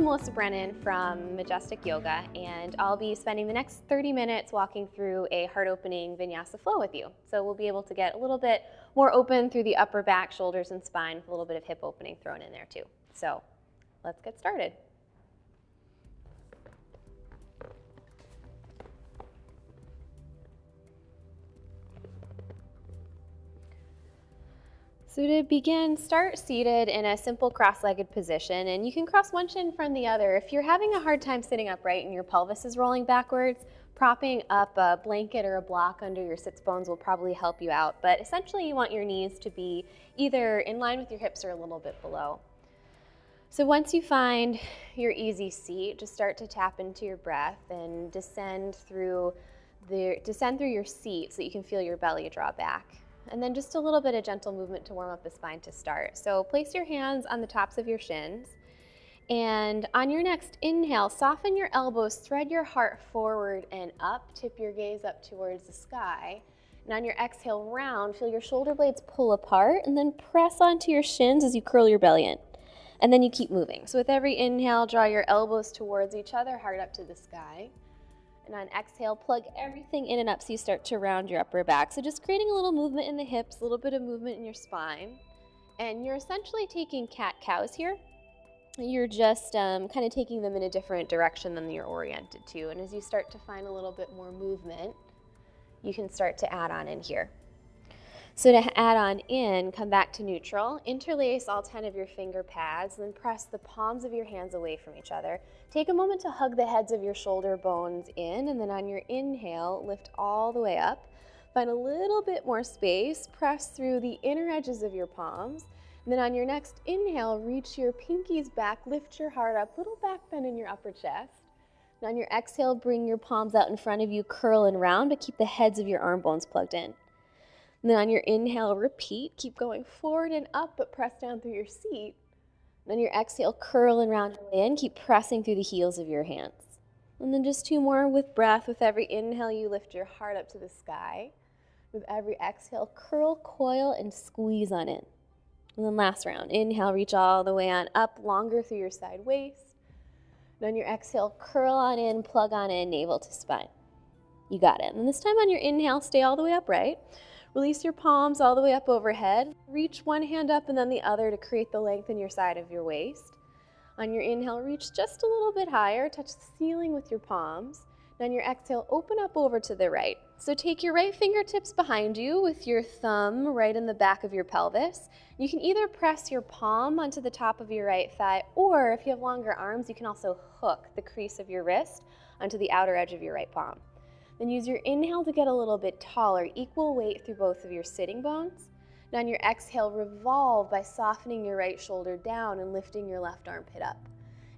Melissa Brennan from Majestic Yoga, and I'll be spending the next 30 minutes walking through a heart-opening Vinyasa flow with you. So we'll be able to get a little bit more open through the upper back, shoulders, and spine with a little bit of hip opening thrown in there too. So let's get started. So to begin, start seated in a simple cross-legged position, and you can cross one shin from the other. If you're having a hard time sitting upright and your pelvis is rolling backwards, propping up a blanket or a block under your sits bones will probably help you out. But essentially you want your knees to be either in line with your hips or a little bit below. So once you find your easy seat, just start to tap into your breath and descend through your seat so that you can feel your belly draw back. And then just a little bit of gentle movement to warm up the spine to start. So place your hands on the tops of your shins. And on your next inhale, soften your elbows, thread your heart forward and up, tip your gaze up towards the sky. And on your exhale, round, feel your shoulder blades pull apart and then press onto your shins as you curl your belly in. And then you keep moving. So with every inhale, draw your elbows towards each other, heart up to the sky. And on exhale, plug everything in and up so you start to round your upper back. So just creating a little movement in the hips, a little bit of movement in your spine. And you're essentially taking cat-cows here. You're just kind of taking them in a different direction than you're oriented to. And as you start to find a little bit more movement, you can start to add on in here. So to add on in, come back to neutral, interlace all 10 of your finger pads, then press the palms of your hands away from each other. Take a moment to hug the heads of your shoulder bones in, and then on your inhale, lift all the way up. Find a little bit more space, press through the inner edges of your palms. And then on your next inhale, reach your pinkies back, lift your heart up, little back bend in your upper chest. And on your exhale, bring your palms out in front of you, curl and round, but keep the heads of your arm bones plugged in. And then on your inhale, repeat. Keep going forward and up, but press down through your seat. And on your exhale, curl and round your way in. Keep pressing through the heels of your hands. And then just 2 more with breath. With every inhale, you lift your heart up to the sky. With every exhale, curl, coil, and squeeze on in. And then last round. Inhale, reach all the way on up, longer through your side waist. And on your exhale, curl on in, plug on in, navel to spine. You got it. And this time on your inhale, stay all the way upright. Release your palms all the way up overhead. Reach one hand up and then the other to create the length in your side of your waist. On your inhale, reach just a little bit higher. Touch the ceiling with your palms. And on your exhale, open up over to the right. So take your right fingertips behind you with your thumb right in the back of your pelvis. You can either press your palm onto the top of your right thigh, or if you have longer arms, you can also hook the crease of your wrist onto the outer edge of your right palm. Then use your inhale to get a little bit taller, equal weight through both of your sitting bones. And on your exhale, revolve by softening your right shoulder down and lifting your left armpit up.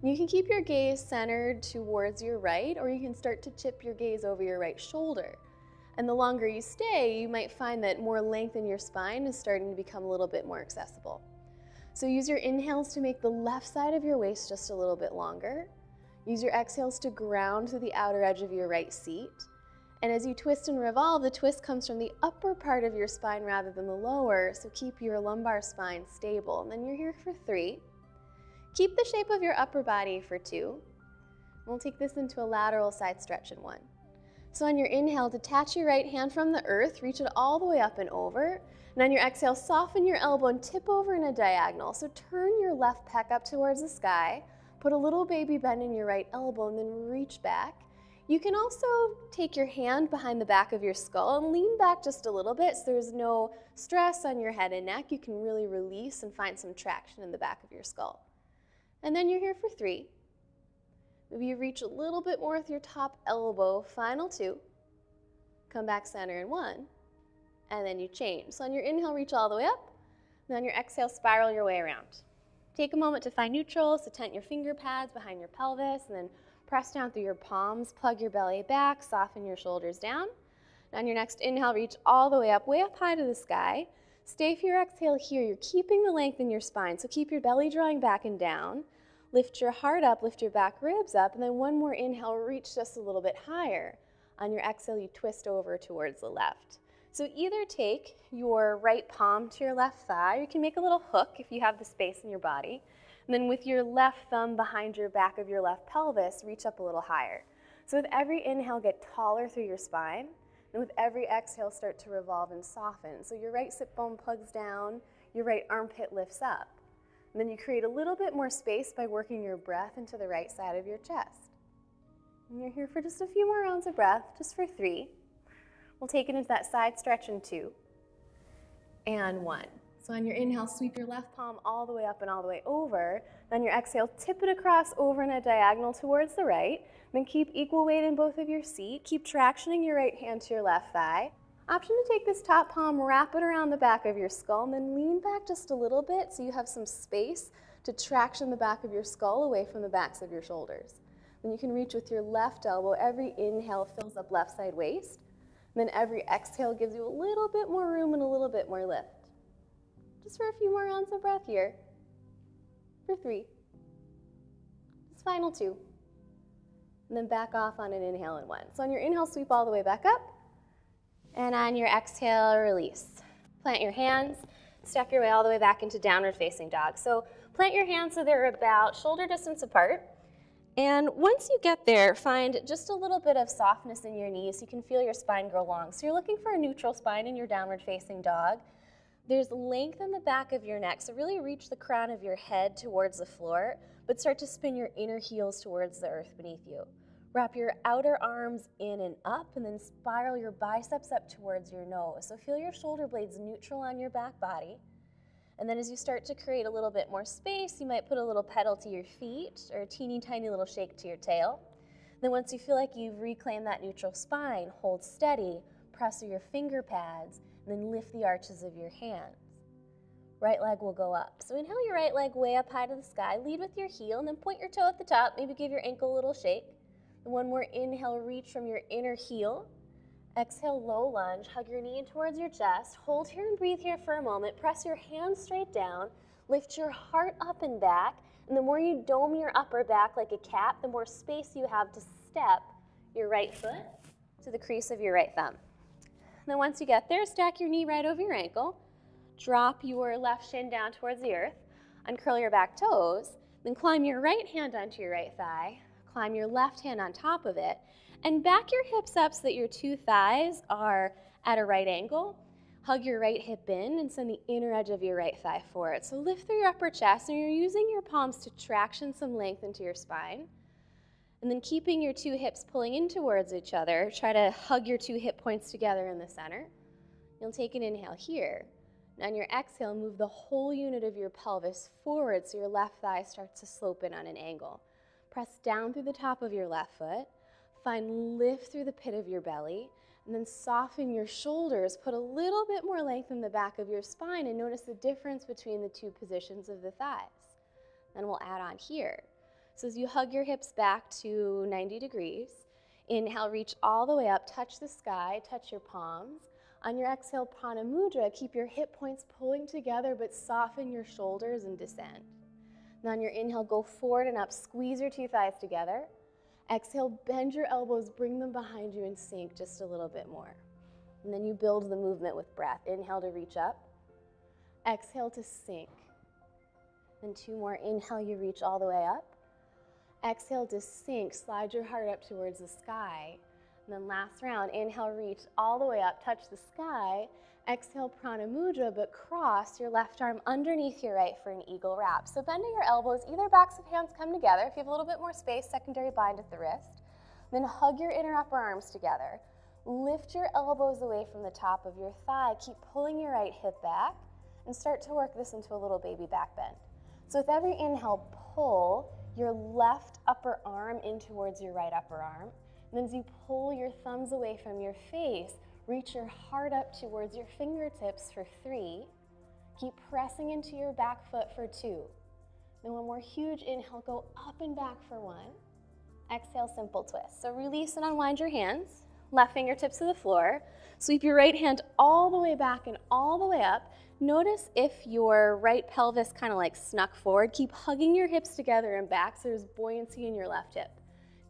And you can keep your gaze centered towards your right, or you can start to tip your gaze over your right shoulder. And the longer you stay, you might find that more length in your spine is starting to become a little bit more accessible. So use your inhales to make the left side of your waist just a little bit longer. Use your exhales to ground to the outer edge of your right seat. And as you twist and revolve, the twist comes from the upper part of your spine rather than the lower, so keep your lumbar spine stable. And then you're here for 3. Keep the shape of your upper body for 2. We'll take this into a lateral side stretch in 1. So on your inhale, detach your right hand from the earth, reach it all the way up and over. And on your exhale, soften your elbow and tip over in a diagonal. So turn your left pec up towards the sky, put a little baby bend in your right elbow, and then reach back. You can also take your hand behind the back of your skull and lean back just a little bit so there's no stress on your head and neck. You can really release and find some traction in the back of your skull. And then you're here for 3. Maybe you reach a little bit more with your top elbow, final 2. Come back center in 1, and then you change. So on your inhale, reach all the way up, and on your exhale, spiral your way around. Take a moment to find neutral, so tent your finger pads behind your pelvis, and then press down through your palms, plug your belly back, soften your shoulders down. And on your next inhale, reach all the way up high to the sky. Stay for your exhale here. You're keeping the length in your spine, so keep your belly drawing back and down. Lift your heart up, lift your back ribs up, and then one more inhale, reach just a little bit higher. On your exhale, you twist over towards the left. So either take your right palm to your left thigh, or you can make a little hook if you have the space in your body. And then with your left thumb behind your back of your left pelvis, reach up a little higher. So with every inhale, get taller through your spine. And with every exhale, start to revolve and soften. So your right sit bone plugs down, your right armpit lifts up. And then you create a little bit more space by working your breath into the right side of your chest. And you're here for just a few more rounds of breath, just for 3. We'll take it into that side stretch in 2 and 1. So on your inhale, sweep your left palm all the way up and all the way over. On your exhale, tip it across over in a diagonal towards the right. Then keep equal weight in both of your feet. Keep tractioning your right hand to your left thigh. Option to take this top palm, wrap it around the back of your skull, and then lean back just a little bit so you have some space to traction the back of your skull away from the backs of your shoulders. Then you can reach with your left elbow. Every inhale fills up left side waist. And then every exhale gives you a little bit more room and a little bit more lift. Just for a few more rounds of breath here. For 3. Just final 2. And then back off on an inhale in 1. So on your inhale, sweep all the way back up. And on your exhale, release. Plant your hands, step your way all the way back into downward facing dog. So plant your hands so they're about shoulder distance apart. And once you get there, find just a little bit of softness in your knees so you can feel your spine grow long. So you're looking for a neutral spine in your downward facing dog. There's length in the back of your neck, so really reach the crown of your head towards the floor, but start to spin your inner heels towards the earth beneath you. Wrap your outer arms in and up, and then spiral your biceps up towards your nose. So feel your shoulder blades neutral on your back body. And then as you start to create a little bit more space, you might put a little pedal to your feet or a teeny tiny little shake to your tail. Then once you feel like you've reclaimed that neutral spine, hold steady, press your finger pads, and then lift the arches of your hands. Right leg will go up. So inhale your right leg way up high to the sky, lead with your heel, and then point your toe at the top, maybe give your ankle a little shake. And one more inhale, reach from your inner heel. Exhale, low lunge, hug your knee in towards your chest. Hold here and breathe here for a moment. Press your hands straight down. Lift your heart up and back. And the more you dome your upper back like a cat, the more space you have to step your right foot to the crease of your right thumb. And then once you get there, stack your knee right over your ankle. Drop your left shin down towards the earth. Uncurl your back toes. Then climb your right hand onto your right thigh. Climb your left hand on top of it. And back your hips up so that your 2 thighs are at a right angle. Hug your right hip in and send the inner edge of your right thigh forward. So lift through your upper chest, and you're using your palms to traction some length into your spine. And then keeping your 2 hips pulling in towards each other, try to hug your 2 hip points together in the center. You'll take an inhale here. And on your exhale, move the whole unit of your pelvis forward so your left thigh starts to slope in on an angle. Press down through the top of your left foot. Find lift through the pit of your belly, and then soften your shoulders. Put a little bit more length in the back of your spine and notice the difference between the 2 positions of the thighs. Then we'll add on here. So as you hug your hips back to 90 degrees, inhale, reach all the way up, touch the sky, touch your palms. On your exhale, Prana Mudra, keep your hip points pulling together, but soften your shoulders and descend. Now on your inhale, go forward and up, squeeze your 2 thighs together. Exhale, bend your elbows, bring them behind you and sink just a little bit more. And then you build the movement with breath. Inhale to reach up. Exhale to sink. Then 2 more. Inhale, you reach all the way up. Exhale to sink. Slide your heart up towards the sky. And then last round, inhale, reach all the way up, touch the sky. Exhale, Prana Mudra, but cross your left arm underneath your right for an eagle wrap. So bending your elbows, either backs of hands come together. If you have a little bit more space, secondary bind at the wrist. Then hug your inner upper arms together. Lift your elbows away from the top of your thigh. Keep pulling your right hip back and start to work this into a little baby back bend. So with every inhale, pull your left upper arm in towards your right upper arm. And then as you pull your thumbs away from your face, reach your heart up towards your fingertips for 3. Keep pressing into your back foot for 2. Then one more huge inhale, go up and back for 1. Exhale, simple twist. So release and unwind your hands, left fingertips to the floor. Sweep your right hand all the way back and all the way up. Notice if your right pelvis kind of like snuck forward. Keep hugging your hips together and back so there's buoyancy in your left hip.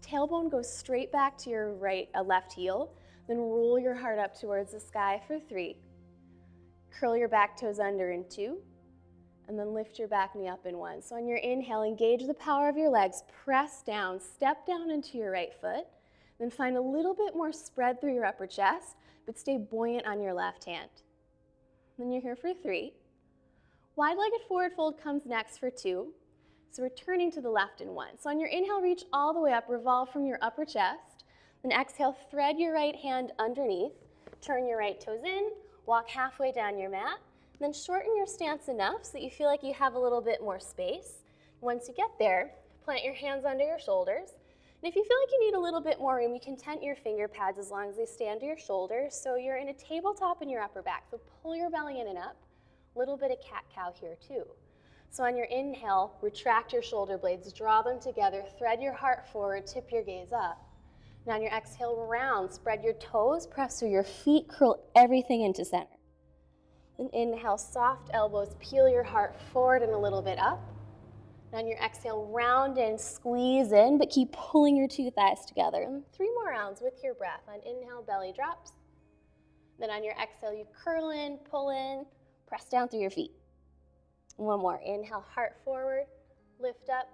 Tailbone goes straight back to your left heel. Then roll your heart up towards the sky for 3. Curl your back toes under in 2. and then lift your back knee up in one. So on your inhale, engage the power of your legs, press down, step down into your right foot, then find a little bit more spread through your upper chest, but stay buoyant on your left hand. Then you're here for 3. Wide-legged forward fold comes next for 2. So we're turning to the left in 1. So on your inhale, reach all the way up, revolve from your upper chest. Then exhale, thread your right hand underneath, turn your right toes in, walk halfway down your mat, then shorten your stance enough so that you feel like you have a little bit more space. Once you get there, plant your hands under your shoulders. And if you feel like you need a little bit more room, you can tent your finger pads as long as they stay under your shoulders. So you're in a tabletop in your upper back. So pull your belly in and up. A little bit of cat-cow here too. So on your inhale, retract your shoulder blades, draw them together, thread your heart forward, tip your gaze up. Now on your exhale, round, spread your toes, press through your feet, curl everything into center. Then inhale, soft elbows, peel your heart forward and a little bit up. And on your exhale, round in, squeeze in, but keep pulling your 2 thighs together. And 3 more rounds with your breath. On inhale, belly drops. Then on your exhale, you curl in, pull in, press down through your feet. 1 more. Inhale, heart forward, lift up,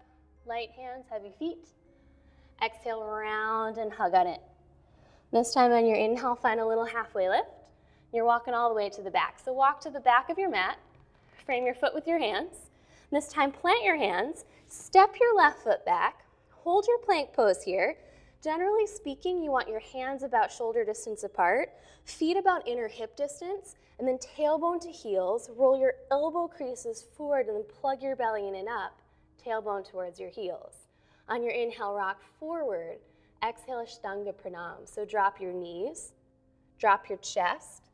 light hands, heavy feet. Exhale, round and hug on it. This time on your inhale, find a little halfway lift. You're walking all the way to the back. So walk to the back of your mat, frame your foot with your hands. This time plant your hands, step your left foot back, hold your plank pose here. Generally speaking, you want your hands about shoulder distance apart, feet about inner hip distance, and then tailbone to heels. Roll your elbow creases forward and then plug your belly in and up, tailbone towards your heels. On your inhale, rock forward. Exhale, Ashtanga Pranam. So drop your knees, drop your chest,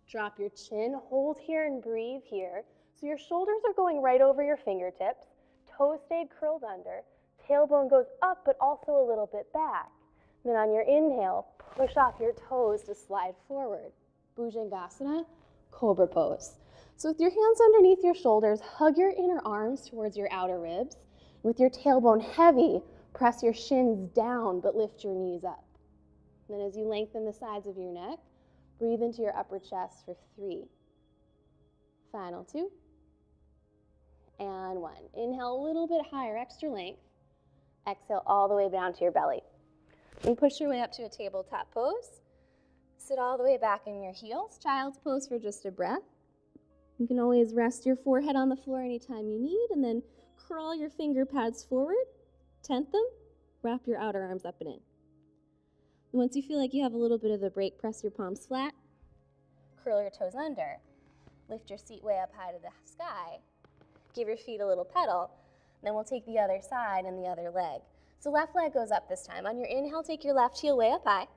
drop your chin, hold here and breathe here. So your shoulders are going right over your fingertips, toes stayed curled under, tailbone goes up but also a little bit back. Then on your inhale, push off your toes to slide forward. Bhujangasana, Cobra pose. So with your hands underneath your shoulders, hug your inner arms towards your outer ribs. With your tailbone heavy, press your shins down but lift your knees up. Then as you lengthen the sides of your neck, breathe into your upper chest for 3. Final 2. And 1. Inhale a little bit higher, extra length. Exhale all the way down to your belly. And push your way up to a tabletop pose. Sit all the way back in your heels. Child's pose for just a breath. You can always rest your forehead on the floor anytime you need, and then crawl your finger pads forward, tent them, wrap your outer arms up and in. And once you feel like you have a little bit of a break, press your palms flat, curl your toes under, lift your seat way up high to the sky, give your feet a little pedal, and then we'll take the other side and the other leg. So left leg goes up this time. On your inhale, take your left heel way up high.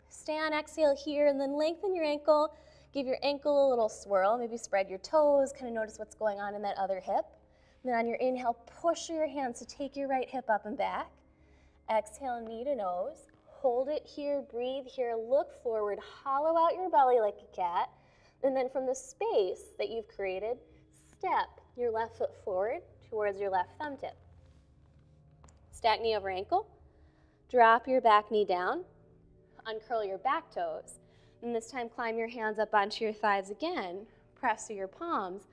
Stay on exhale here, and then lengthen your ankle. Give your ankle a little swirl. Maybe spread your toes, kind of notice what's going on in that other hip. And then on your inhale, push your hands to take your right hip up and back. Exhale, knee to nose. Hold it here, breathe here, look forward, hollow out your belly like a cat. And then from the space that you've created, step your left foot forward towards your left thumb tip. Stack knee over ankle. Drop your back knee down. Uncurl your back toes. And this time climb your hands up onto your thighs again. Press through your palms.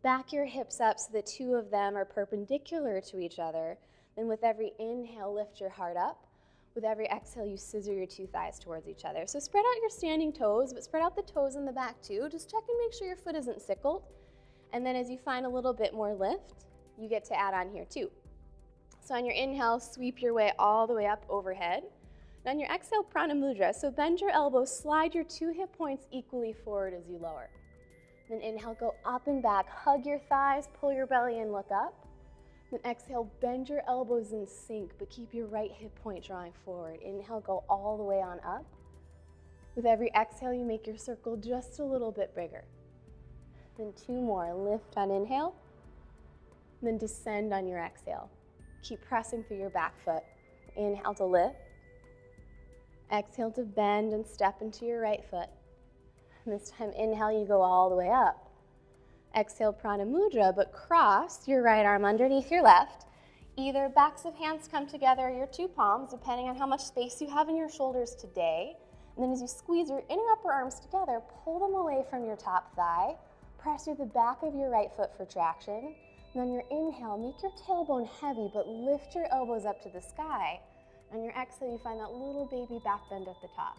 Back your hips up so the 2 of them are perpendicular to each other. Then with every inhale, lift your heart up. With every exhale, you scissor your 2 thighs towards each other. So spread out your standing toes, but spread out the toes in the back too. Just check and make sure your foot isn't sickled. And then as you find a little bit more lift, you get to add on here too. So on your inhale, sweep your way all the way up overhead. And on your exhale, Prana Mudra. So bend your elbows, slide your 2 hip points equally forward as you lower. Then inhale, go up and back. Hug your thighs, pull your belly in, look up. Then exhale, bend your elbows in sync, but keep your right hip point drawing forward. Inhale, go all the way on up. With every exhale, you make your circle just a little bit bigger. Then 2 more. Lift on inhale. Then descend on your exhale. Keep pressing through your back foot. Inhale to lift. Exhale to bend and step into your right foot. And this time, inhale, you go all the way up. Exhale, Prana Mudra, but cross your right arm underneath your left. Either backs of hands come together or your 2 palms, depending on how much space you have in your shoulders today. And then as you squeeze your inner upper arms together, pull them away from your top thigh. Press through the back of your right foot for traction. And on your inhale, make your tailbone heavy, but lift your elbows up to the sky. On your exhale, you find that little baby back bend at the top.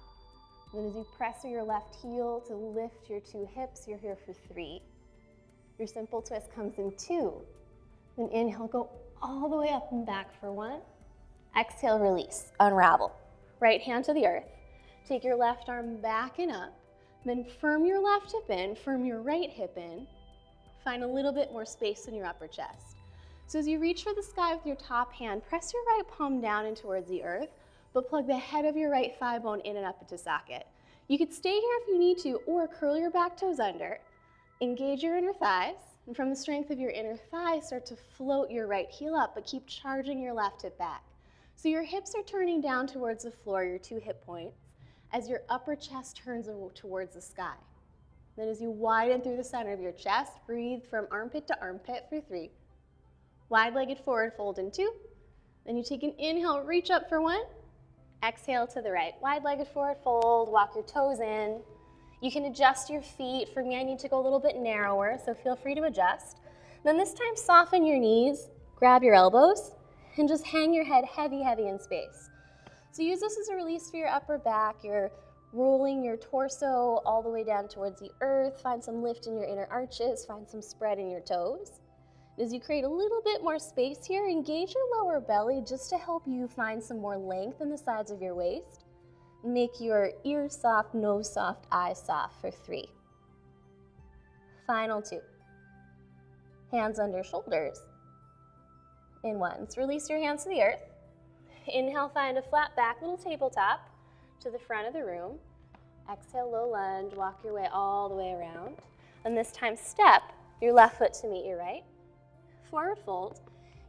Then as you press through your left heel to lift your 2 hips, you're here for 3. Your simple twist comes in 2. Then inhale, go all the way up and back for 1. Exhale, release, unravel. Right hand to the earth. Take your left arm back and up. Then firm your left hip in, firm your right hip in. Find a little bit more space in your upper chest. So as you reach for the sky with your top hand, press your right palm down and towards the earth, but plug the head of your right thigh bone in and up into socket. You could stay here if you need to, or curl your back toes under. Engage your inner thighs, and from the strength of your inner thighs, start to float your right heel up, but keep charging your left hip back. So your hips are turning down towards the floor, your 2 hip points, as your upper chest turns towards the sky. Then as you widen through the center of your chest, breathe from armpit to armpit for 3. Wide-legged forward fold in 2. Then you take an inhale, reach up for 1. Exhale to the right. Wide-legged forward fold, walk your toes in. You can adjust your feet. For me, I need to go a little bit narrower, so feel free to adjust. Then this time, soften your knees, grab your elbows, and just hang your head heavy, heavy in space. So use this as a release for your upper back. You're rolling your torso all the way down towards the earth. Find some lift in your inner arches. Find some spread in your toes. As you create a little bit more space here, engage your lower belly just to help you find some more length in the sides of your waist. Make your ears soft, nose soft, eyes soft for 3. Final 2. Hands under shoulders. In 1. So release your hands to the earth. Inhale, find a flat back, little tabletop to the front of the room. Exhale, low lunge, walk your way all the way around. And this time, step your left foot to meet your right. Forward fold.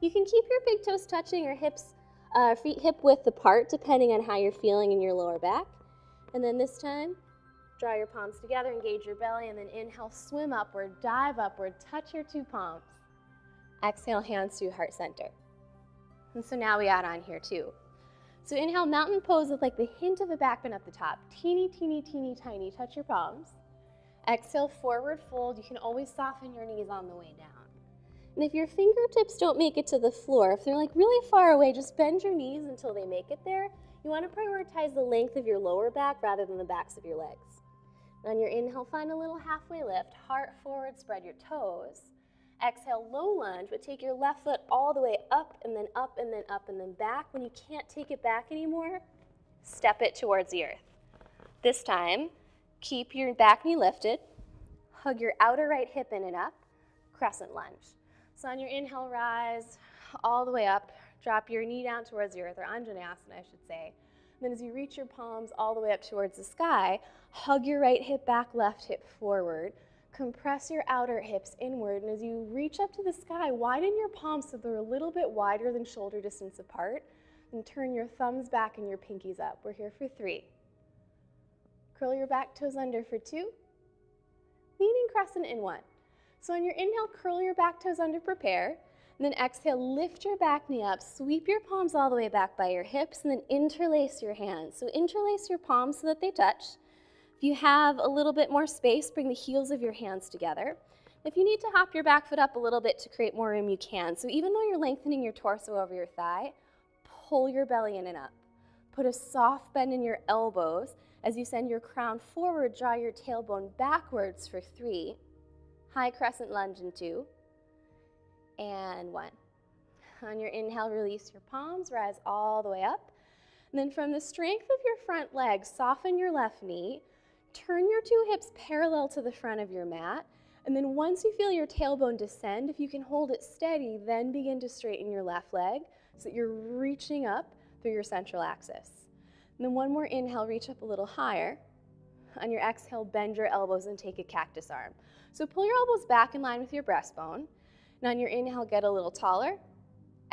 You can keep your big toes touching or feet hip width apart, depending on how you're feeling in your lower back. And then this time, draw your palms together, engage your belly, and then inhale, swim upward, dive upward, touch your 2 palms. Exhale, hands to heart center. And so now we add on here too. So inhale, mountain pose with like the hint of a back bend at the top. Teeny, teeny, teeny, tiny, touch your palms. Exhale, forward fold. You can always soften your knees on the way down. And if your fingertips don't make it to the floor, if they're like really far away, just bend your knees until they make it there. You want to prioritize the length of your lower back rather than the backs of your legs. And on your inhale, find a little halfway lift, heart forward, spread your toes. Exhale, low lunge, but take your left foot all the way up and then up and then up and then back. When you can't take it back anymore, step it towards the earth. This time, keep your back knee lifted, hug your outer right hip in and up, crescent lunge. So on your inhale, rise all the way up, drop your knee down towards the earth, or Anjaneyasana, I should say. And then as you reach your palms all the way up towards the sky, hug your right hip back, left hip forward. Compress your outer hips inward, and as you reach up to the sky, widen your palms so they're a little bit wider than shoulder distance apart, and turn your thumbs back and your pinkies up. We're here for 3. Curl your back toes under for 2. Leaning crescent in 1. So on your inhale, curl your back toes under, prepare, and then exhale, lift your back knee up, sweep your palms all the way back by your hips, and then interlace your hands. So interlace your palms so that they touch. If you have a little bit more space, bring the heels of your hands together. If you need to hop your back foot up a little bit to create more room, you can. So even though you're lengthening your torso over your thigh, pull your belly in and up. Put a soft bend in your elbows. As you send your crown forward, draw your tailbone backwards for 3. High crescent lunge in 2. And 1. On your inhale, release your palms, rise all the way up. And then from the strength of your front leg, soften your left knee. Turn your 2 hips parallel to the front of your mat, and then once you feel your tailbone descend, if you can hold it steady, then begin to straighten your left leg so that you're reaching up through your central axis. And then one more inhale, reach up a little higher. On your exhale, bend your elbows and take a cactus arm. So pull your elbows back in line with your breastbone, and on your inhale, get a little taller.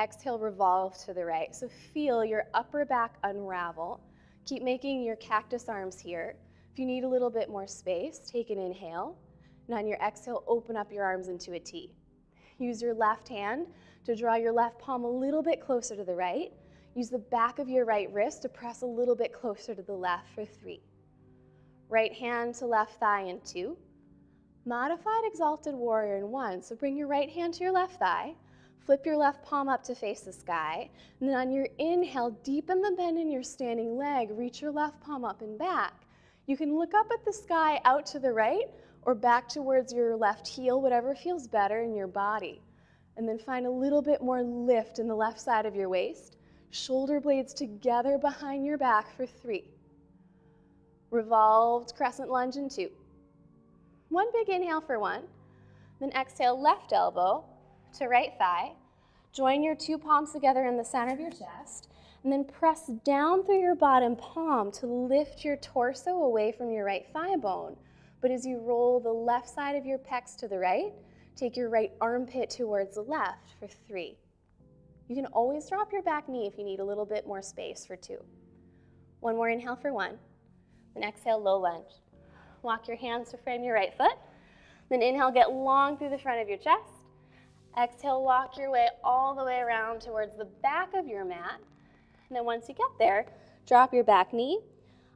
Exhale, revolve to the right. So feel your upper back unravel. Keep making your cactus arms here. If you need a little bit more space, take an inhale, and on your exhale, open up your arms into a T. Use your left hand to draw your left palm a little bit closer to the right. Use the back of your right wrist to press a little bit closer to the left for 3. Right hand to left thigh in 2. Modified exalted warrior in 1. So bring your right hand to your left thigh, flip your left palm up to face the sky, and then on your inhale, deepen the bend in your standing leg, reach your left palm up and back. You can look up at the sky out to the right or back towards your left heel, whatever feels better in your body. And then find a little bit more lift in the left side of your waist. Shoulder blades together behind your back for 3. Revolved crescent lunge in 2. One big inhale for 1. Then exhale, left elbow to right thigh. Join your 2 palms together in the center of your chest. And then press down through your bottom palm to lift your torso away from your right thigh bone. But as you roll the left side of your pecs to the right, take your right armpit towards the left for 3. You can always drop your back knee if you need a little bit more space for 2. One more inhale for 1. Then exhale, low lunge. Walk your hands to frame your right foot. Then inhale, get long through the front of your chest. Exhale, walk your way all the way around towards the back of your mat. And then once you get there, drop your back knee,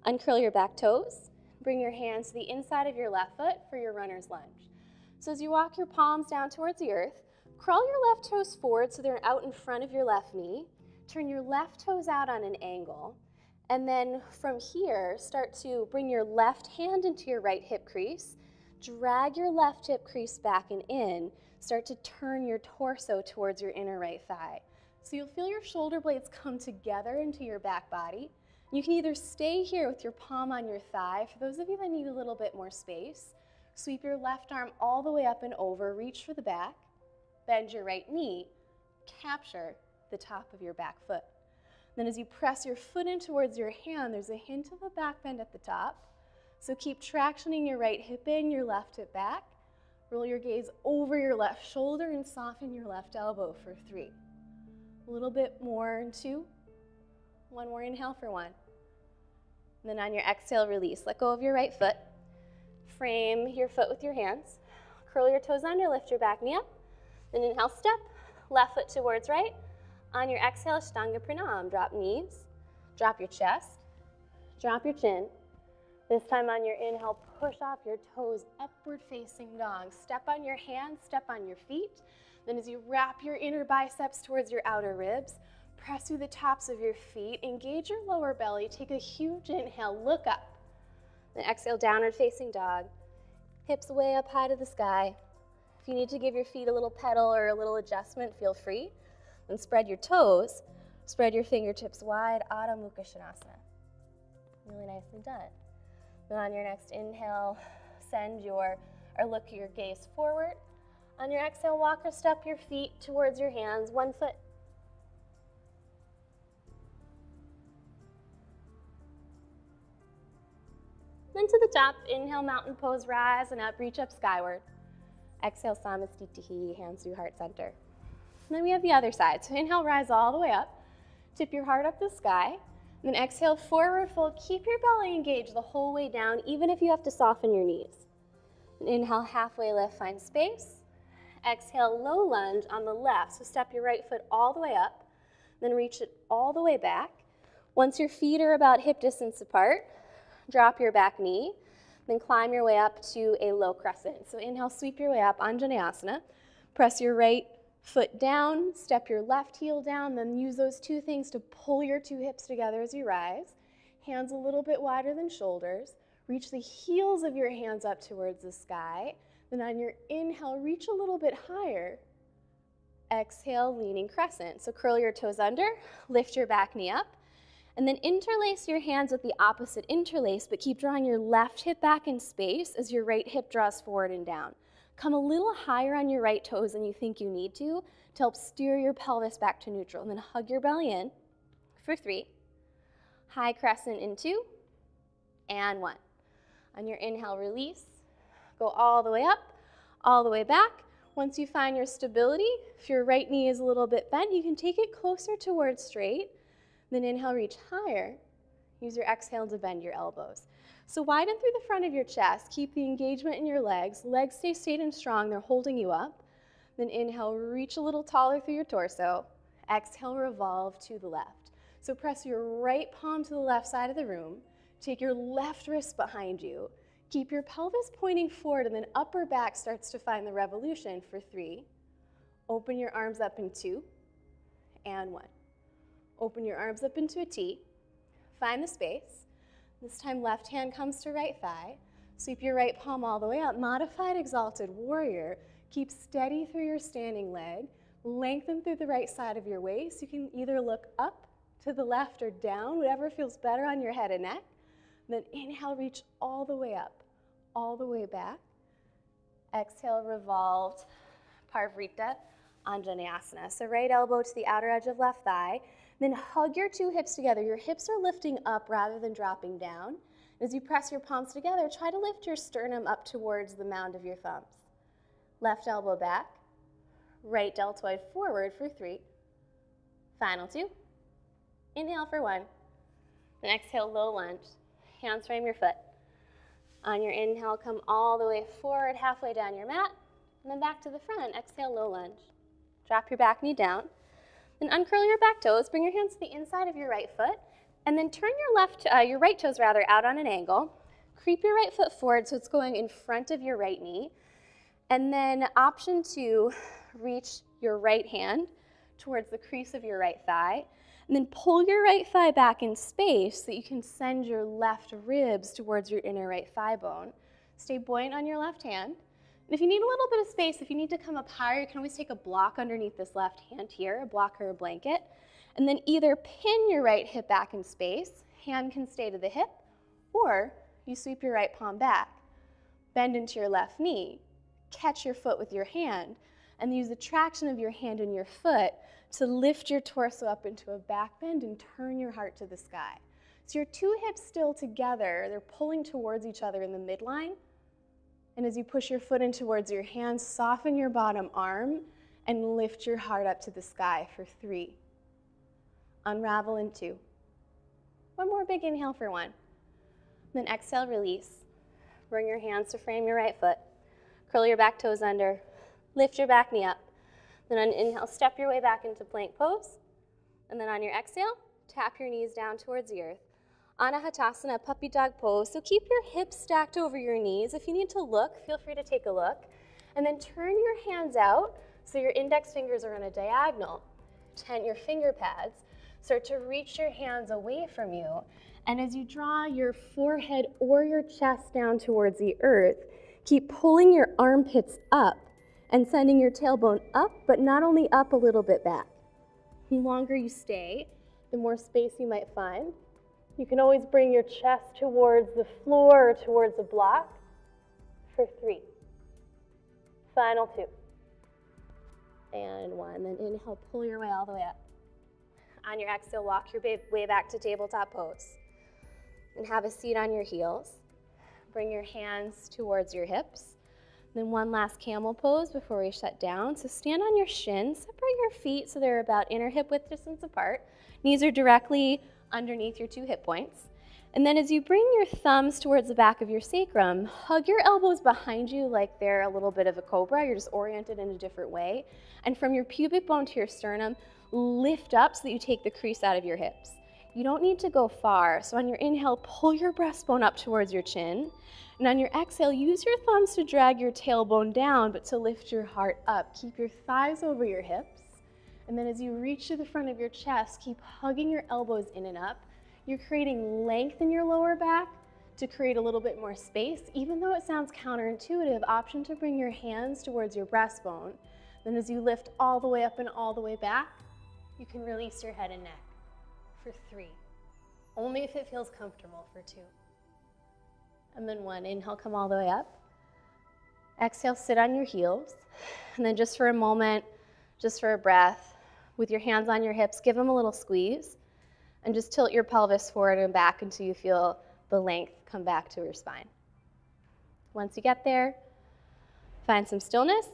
uncurl your back toes, bring your hands to the inside of your left foot for your runner's lunge. So as you walk your palms down towards the earth, crawl your left toes forward so they're out in front of your left knee. Turn your left toes out on an angle. And then from here, start to bring your left hand into your right hip crease. Drag your left hip crease back and in. Start to turn your torso towards your inner right thigh. So you'll feel your shoulder blades come together into your back body. You can either stay here with your palm on your thigh. For those of you that need a little bit more space, sweep your left arm all the way up and over, reach for the back, bend your right knee, capture the top of your back foot. Then as you press your foot in towards your hand, there's a hint of a back bend at the top. So keep tractioning your right hip in, your left hip back. Roll your gaze over your left shoulder and soften your left elbow for 3. A little bit more in 2. One more inhale for 1. And then on your exhale, release. Let go of your right foot. Frame your foot with your hands. Curl your toes under, lift your back knee up. Then inhale, step, left foot towards right. On your exhale, Ashtanga Pranam. Drop knees, drop your chest, drop your chin. This time on your inhale, push off your toes, upward facing dog. Step on your hands, step on your feet. Then as you wrap your inner biceps towards your outer ribs, press through the tops of your feet, engage your lower belly, take a huge inhale, look up. Then exhale, downward facing dog. Hips way up high to the sky. If you need to give your feet a little pedal or a little adjustment, feel free. Then spread your toes, spread your fingertips wide, Adho Mukha Svanasana. Really nicely done. Then on your next inhale, look your gaze forward. On your exhale, walk or step your feet towards your hands, 1 foot. Then to the top, inhale, mountain pose, rise and up, reach up skyward. Exhale, Samastitihi, hands through heart center. And then we have the other side. So inhale, rise all the way up. Tip your heart up the sky. And then exhale, forward fold. Keep your belly engaged the whole way down, even if you have to soften your knees. And inhale, halfway lift, find space. Exhale, low lunge on the left. So step your right foot all the way up. Then reach it all the way back. Once your feet are about hip distance apart, drop your back knee. Then climb your way up to a low crescent. So inhale, sweep your way up, Anjaneyasana. Press your right foot down, step your left heel down, then use those 2 things to pull your 2 hips together as you rise. Hands a little bit wider than shoulders. Reach the heels of your hands up towards the sky. Then on your inhale, reach a little bit higher. Exhale, leaning crescent. So curl your toes under, lift your back knee up, and then interlace your hands with the opposite interlace, but keep drawing your left hip back in space as your right hip draws forward and down. Come a little higher on your right toes than you think you need to help steer your pelvis back to neutral. And then hug your belly in for 3. High crescent in 2, and 1. On your inhale, release. Go all the way up, all the way back. Once you find your stability, if your right knee is a little bit bent, you can take it closer towards straight. Then inhale, reach higher. Use your exhale to bend your elbows. So widen through the front of your chest. Keep the engagement in your legs. Legs stay straight and strong. They're holding you up. Then inhale, reach a little taller through your torso. Exhale, revolve to the left. So press your right palm to the left side of the room. Take your left wrist behind you. Keep your pelvis pointing forward, and then upper back starts to find the revolution for 3. Open your arms up in 2, and 1. Open your arms up into a T. Find the space. This time left hand comes to right thigh. Sweep your right palm all the way up. Modified exalted warrior. Keep steady through your standing leg. Lengthen through the right side of your waist. You can either look up to the left or down, whatever feels better on your head and neck. Then inhale, reach all the way up, all the way back. Exhale, revolved Parvrita Anjaneyasana. So right elbow to the outer edge of left thigh. Then hug your 2 hips together. Your hips are lifting up rather than dropping down. As you press your palms together, try to lift your sternum up towards the mound of your thumbs. Left elbow back, right deltoid forward for 3. Final 2. Inhale for 1. Then exhale, low lunge. Hands frame your foot. On your inhale, come all the way forward, halfway down your mat, and then back to the front. Exhale, low lunge. Drop your back knee down. Then uncurl your back toes. Bring your hands to the inside of your right foot, and then turn your right toes out on an angle. Creep your right foot forward so it's going in front of your right knee. And then option 2, reach your right hand towards the crease of your right thigh. And then pull your right thigh back in space so that you can send your left ribs towards your inner right thigh bone. Stay buoyant on your left hand. And if you need a little bit of space, if you need to come up higher, you can always take a block underneath this left hand here, a block or a blanket. And then either pin your right hip back in space, hand can stay to the hip, or you sweep your right palm back, bend into your left knee, catch your foot with your hand, and use the traction of your hand and your foot to lift your torso up into a back bend and turn your heart to the sky. So your 2 hips still together, they're pulling towards each other in the midline. And as you push your foot in towards your hands, soften your bottom arm and lift your heart up to the sky for 3. Unravel in 2. One more big inhale for 1. Then exhale, release. Bring your hands to frame your right foot. Curl your back toes under. Lift your back knee up. Then on inhale, step your way back into plank pose. And then on your exhale, tap your knees down towards the earth. Anahatasana, puppy dog pose. So keep your hips stacked over your knees. If you need to look, feel free to take a look. And then turn your hands out so your index fingers are on a diagonal. Tent your finger pads. Start to reach your hands away from you. And as you draw your forehead or your chest down towards the earth, keep pulling your armpits up and sending your tailbone up, but not only up, a little bit back. The longer you stay, the more space you might find. You can always bring your chest towards the floor or towards a block for 3. Final 2. And 1. Then inhale, pull your way all the way up. On your exhale, walk your way back to tabletop pose. And have a seat on your heels. Bring your hands towards your hips. Then one last camel pose before we shut down. So stand on your shins, separate your feet so they're about inner hip width distance apart. Knees are directly underneath your 2 hip points. And then as you bring your thumbs towards the back of your sacrum, hug your elbows behind you like they're a little bit of a cobra. You're just oriented in a different way. And from your pubic bone to your sternum, lift up so that you take the crease out of your hips. You don't need to go far. So on your inhale, pull your breastbone up towards your chin. And on your exhale, use your thumbs to drag your tailbone down, but to lift your heart up. Keep your thighs over your hips. And then as you reach to the front of your chest, keep hugging your elbows in and up. You're creating length in your lower back to create a little bit more space. Even though it sounds counterintuitive, option to bring your hands towards your breastbone. Then as you lift all the way up and all the way back, you can release your head and neck for 3. Only if it feels comfortable for 2. And then 1, inhale, come all the way up. Exhale, sit on your heels. And then just for a moment, just for a breath, with your hands on your hips, give them a little squeeze. And just tilt your pelvis forward and back until you feel the length come back to your spine. Once you get there, find some stillness.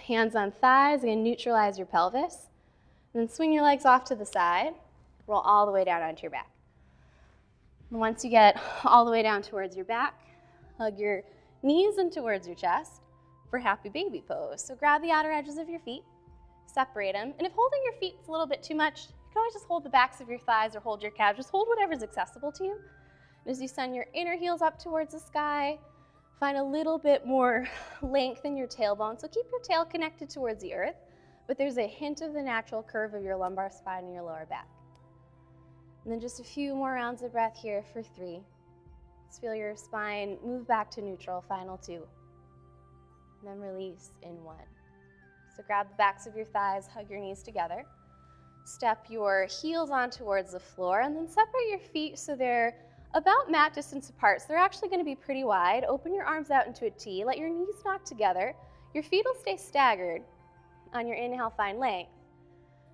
Hands on thighs, again, neutralize your pelvis. And then swing your legs off to the side. Roll all the way down onto your back. And once you get all the way down towards your back, hug your knees in towards your chest for happy baby pose. So grab the outer edges of your feet, separate them. And if holding your feet is a little bit too much, you can always just hold the backs of your thighs or hold your calves. Just hold whatever's accessible to you. And as you send your inner heels up towards the sky, Find a little bit more length in your tailbone, so keep your tail connected towards the earth, but there's a hint of the natural curve of your lumbar spine and your lower back. And then just a few more rounds of breath here for 3. Just feel your spine move back to neutral, final 2. And then release in 1. So grab the backs of your thighs, hug your knees together. Step your heels on towards the floor, and then separate your feet so they're about mat distance apart. So they're actually going to be pretty wide. Open your arms out into a T. Let your knees knock together. Your feet will stay staggered. On your inhale, find length.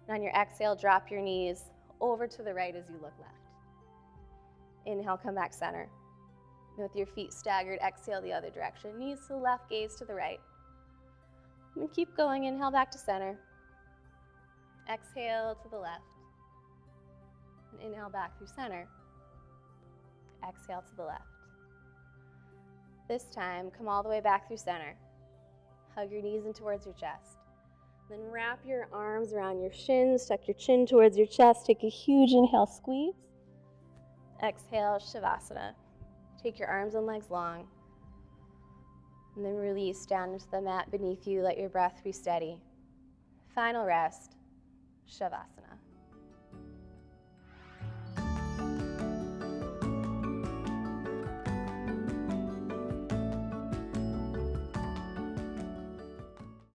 And on your exhale, drop your knees over to the right as you look left. Inhale, come back center. And with your feet staggered, exhale the other direction. Knees to the left, gaze to the right. And keep going. Inhale back to center. Exhale to the left. And inhale back through center. Exhale to the left. This time, come all the way back through center. Hug your knees in towards your chest. Then wrap your arms around your shins, tuck your chin towards your chest, take a huge inhale, squeeze. Exhale, Shavasana. Take your arms and legs long. And then release down into the mat beneath you. Let your breath be steady. Final rest, Shavasana.